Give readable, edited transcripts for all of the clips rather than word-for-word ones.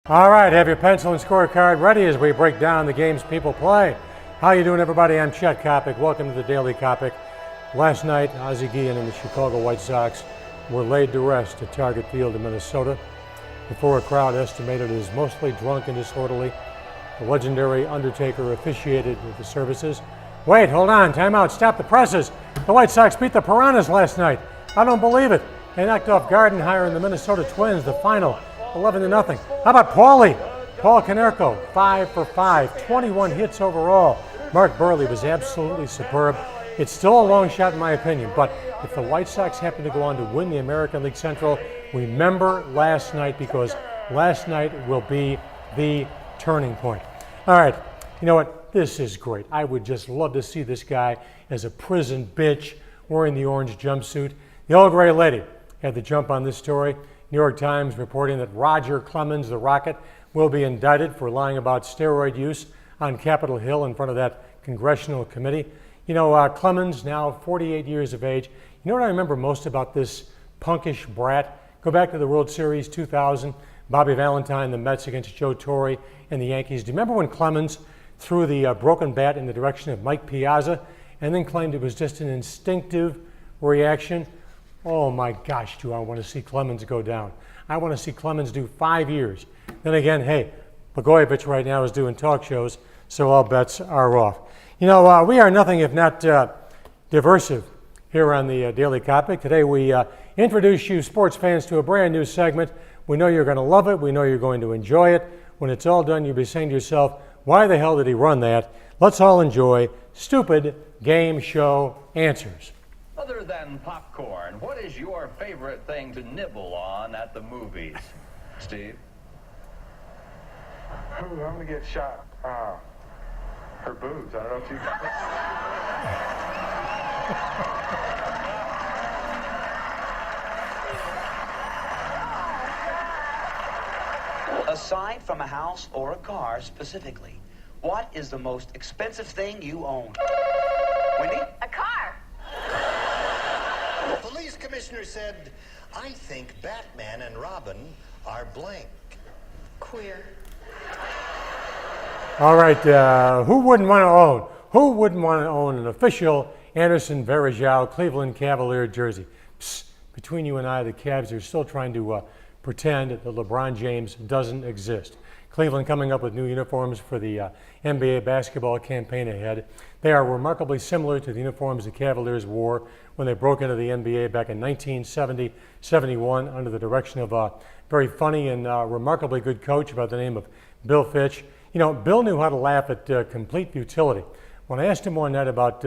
All right, have your pencil and scorecard ready as we break down the games people play. How you doing, everybody? I'm Chet Coppock. Welcome to the Daily Coppock. Last night, Ozzie Guillen and the Chicago White Sox were laid to rest at Target Field in Minnesota before a crowd estimated as mostly drunk and disorderly. The legendary Undertaker officiated the services. Wait, hold on, time out, stop the presses. The White Sox beat the Piranhas last night. I don't believe it. They knocked off Gardenhire and the Minnesota Twins, the final, 11-0. How about Paulie? Paul Konerko, 5 for 5, 21 hits overall. Mark Burley was absolutely superb. It's still a long shot in my opinion, but if the White Sox happen to go on to win the American League Central, remember last night, because last night will be the turning point. All right, you know what? This is great. I would just love to see this guy as a prison bitch wearing the orange jumpsuit. The old gray lady had the jump on this story. New York Times reporting that Roger Clemens, the Rocket, will be indicted for lying about steroid use on Capitol Hill in front of that congressional committee. You know, Clemens, now 48 years of age. You know what I remember most about this punkish brat? Go back to the World Series 2000, Bobby Valentine, the Mets against Joe Torre and the Yankees. Do you remember when Clemens threw the broken bat in the direction of Mike Piazza and then claimed it was just an instinctive reaction? Oh my gosh, do I want to see Clemens go down. I want to see Clemens do 5 years. Then again, hey, Blagojevich right now is doing talk shows, so all bets are off. You know, we are nothing if not diversive here on the Daily Coppock. Today we introduce you sports fans to a brand new segment. We know you're going to love it. We know you're going to enjoy it. When it's all done, you'll be saying to yourself, why the hell did he run that? Let's all enjoy Stupid Game Show Answers. Other than popcorn, what is your favorite thing to nibble on at the movies? Steve? I'm gonna get shot. Her boobs. I don't know if you Aside from a house or a car specifically, what is the most expensive thing you own? Wendy? A car. The police commissioner said, I think Batman and Robin are blank. Queer. All right, who wouldn't want to own an official Anderson Varejao Cleveland Cavalier jersey? Psst, between you and I, the Cavs are still trying to pretend that LeBron James doesn't exist. Cleveland coming up with new uniforms for the NBA basketball campaign ahead. They are remarkably similar to the uniforms the Cavaliers wore when they broke into the NBA back in 1970-71 under the direction of a very funny and remarkably good coach by the name of Bill Fitch. You know, Bill knew how to laugh at complete futility. When I asked him one night about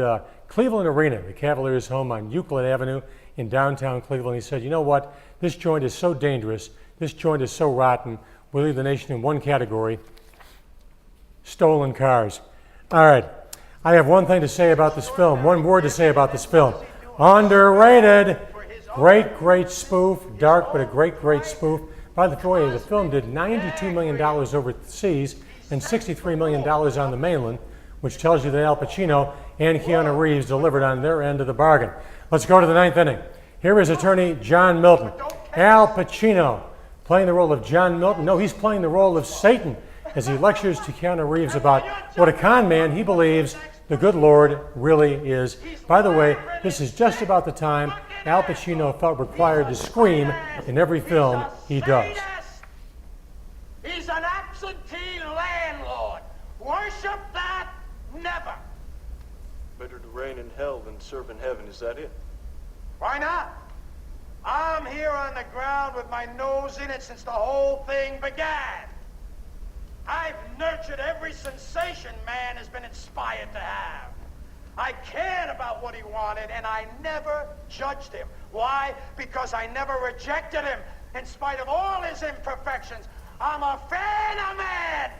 Cleveland Arena, the Cavaliers' home on Euclid Avenue in downtown Cleveland, he said, you know what, this joint is so dangerous, this joint is so rotten, we'll leave the nation in one category: stolen cars. All right, I have one thing to say about this film, one word to say about this film. Underrated. Great spoof, dark, but a great spoof. By the way, the film did $92 million overseas and $63 million on the mainland, which tells you that Al Pacino and Keanu Reeves delivered on their end of the bargain. Let's go to the ninth inning. Here is attorney John Milton. Al Pacino playing the role of John Milton. No, he's playing the role of Satan as he lectures to Keanu Reeves about what a con man he believes the good Lord really is. By the way, this is just about the time Al Pacino felt required to scream in every film he does. He's an absentee landlord. Worship that? Never. better to reign in hell than serve in heaven, is that it? Why not? I'm here on the ground with my nose in it since the whole thing began. I've nurtured every sensation man has been inspired to have. I cared about what he wanted, and I never judged him. Why? Because I never rejected him, in spite of all his imperfections. I'm a fan of man!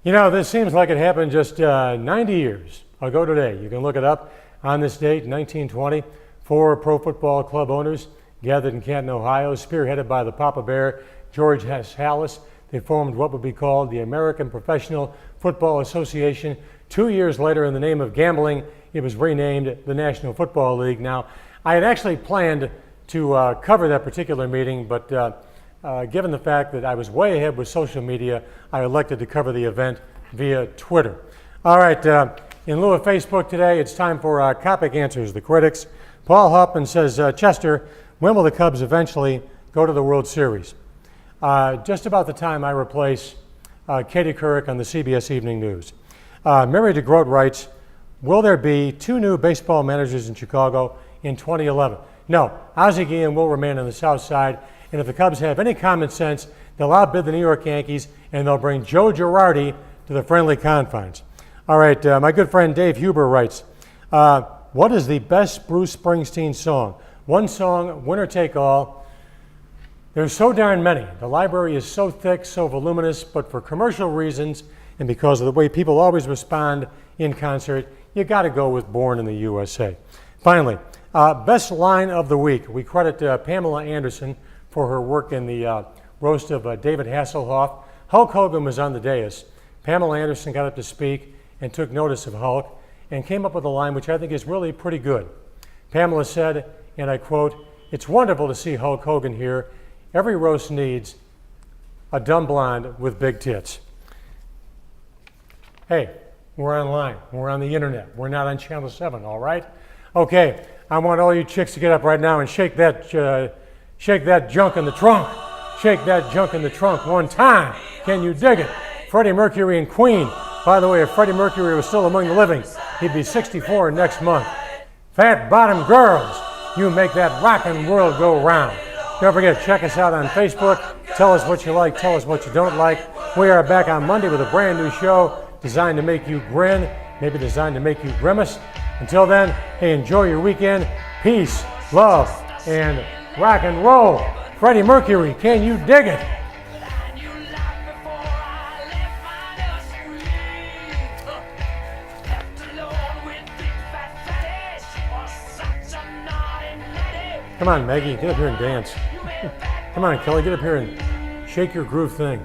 You know, this seems like it happened just 90 years ago today. You can look it up on this date, 1920. 4 pro football club owners gathered in Canton, Ohio, spearheaded by the Papa Bear, George S. Hallis. They formed what would be called the American Professional Football Association. 2 years later, in the name of gambling, it was renamed the National Football League. Now, I had actually planned to cover that particular meeting, but given the fact that I was way ahead with social media, I elected to cover the event via Twitter. All right, in lieu of Facebook today, it's time for Coppock Answers the Critics. Paul Hoffman says, Chester, when will the Cubs eventually go to the World Series? Just about the time I replace Katie Couric on the CBS Evening News. Mary DeGroat writes, will there be 2 new baseball managers in Chicago in 2011? No, Ozzie Guillen will remain on the South Side, and if the Cubs have any common sense, they'll outbid the New York Yankees, and they'll bring Joe Girardi to the friendly confines. All right, my good friend Dave Huber writes, what is the best Bruce Springsteen song? One song, winner take all. There's so darn many. The library is so thick, so voluminous, but for commercial reasons and because of the way people always respond in concert, you got to go with Born in the USA. Finally, best line of the week. We credit Pamela Anderson for her work in the roast of David Hasselhoff. Hulk Hogan was on the dais. Pamela Anderson got up to speak and took notice of Hulk and came up with a line which I think is really pretty good. Pamela said, and I quote, "It's wonderful to see Hulk Hogan here. Every roast needs a dumb blonde with big tits." Hey, we're online. We're on the internet. We're not on Channel 7, all right? Okay, I want all you chicks to get up right now and shake that junk in the trunk. Shake that junk in the trunk one time. Can you dig it? Freddie Mercury and Queen. By the way, if Freddie Mercury was still among the living, he'd be 64 next month. Fat bottom girls, you make that rockin' world go round. Don't forget, check us out on Facebook. Tell us what you like, tell us what you don't like. We are back on Monday with a brand new show designed to make you grin, maybe designed to make you grimace. Until then, hey, enjoy your weekend. Peace, love, and rock and roll. Freddie Mercury, can you dig it? Come on, Maggie, get up here and dance. Come on, Kelly, get up here and shake your groove thing.